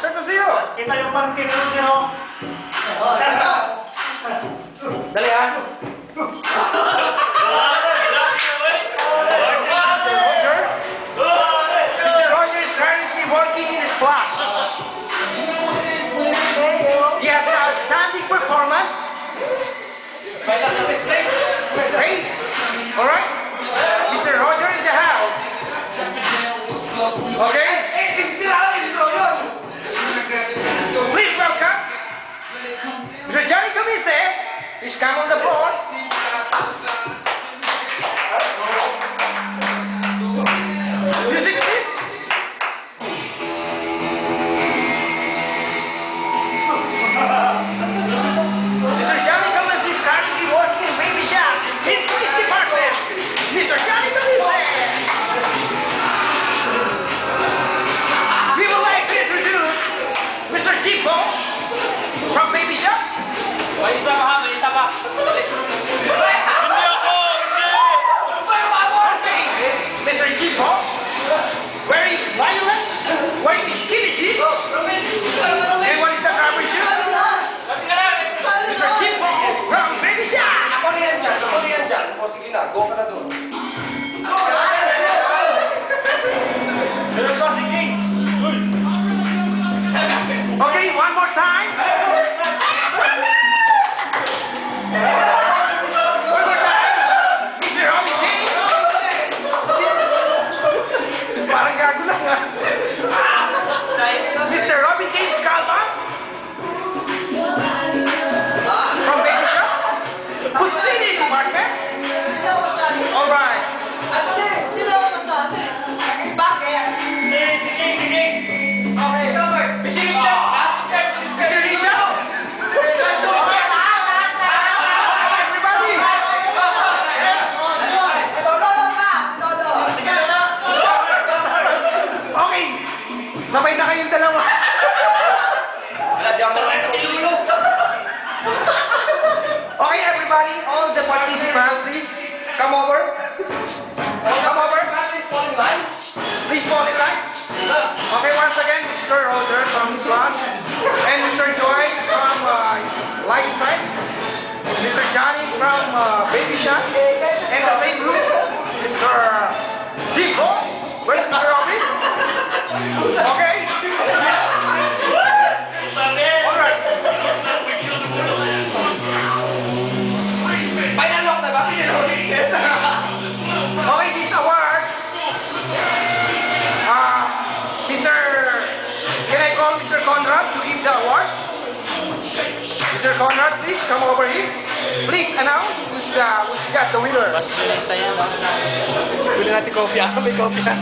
Ito sa'yo. Kita yung pang-tino sino. Dali ha. Mr. Roger is currently working in his class. He has an outstanding performance. Great. Alright? Mr. Roger in the house. Okay? Please welcome Mr. Johnny Camise. Please come on the floor. Music, please. Mr. Johnny Camise is currently working in Baby Shop, his police department. Mr. Johnny Camise. We would like to introduce Mr. Chico from Baby Shop. Balita ba ha? Balita ba? Mr. Chico, wearing violent, wearing skinny jeans, and what is the garbage shoe? Mr. Chico from Baby Shop. Ako na yan dyan. O sige na, go ka na doon. Okay, one more time. One more time. Mr. Robbie King. Parang gago lang ha. Mr. Robbie King Calma. From Baby Shop. Who's in the department? Alright. Sabay na kayong dalawa. Okay, everybody, all the participants, please come over. Come over. Please fall in line. Okay, once again, Mr. Roger from class, and Mr. Joy from Light Side, Mr. Johnny from Baby Shop, and the same group, Mr. Chico. Where's Mr. Robbie? Okay. Alright. Okay, this award. Can I call Mr. Conrad to give the award? Mr. Conrad, please come over here. Please announce who's got the winner. Basta lang tayo. Bili natin kopya. May kopya.